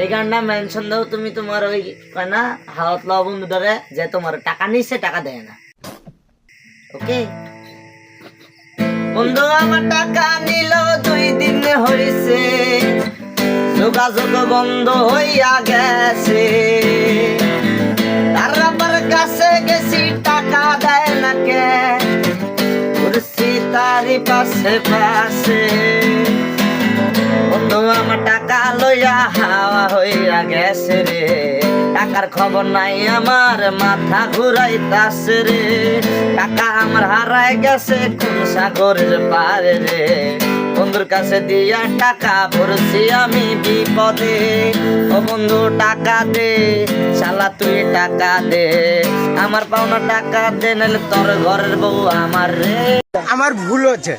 এই গানটা মেনশন দাও তুমি তোমার ওই না হাওয়াত লওয়া বন্ধু ধরে যে তোমার টাকা নিচ্ছে টাকা দেয় না। ওকে বন্ধু আমার টাকা নিল 2 দিন হইছে, যোগাযোগ বন্ধ হইয়া গেছে। তার আবার কাছে গেছি টাকা দেয় না কে, ঘুরছি তারি পাশে পাশে। বন্ধু আমার টাকা লইয়া হাওয়া হইয়া গেছে রে, টাকার খবর নাই আমার মাথা ঘুরাইতাছে রে। টাকা আমার হারাই গেছে কোন সাগরের পারে রে, বন্ধুর কাছে দিয়া টাকা পড়ছি আমি বিপদে। ও বন্ধু টাকা দে, শালা তুই টাকা দে, আমার পাওনা টাকা দে, নাহলে তোর ঘরের বউ আমার রে। আমার ভুল হচ্ছে।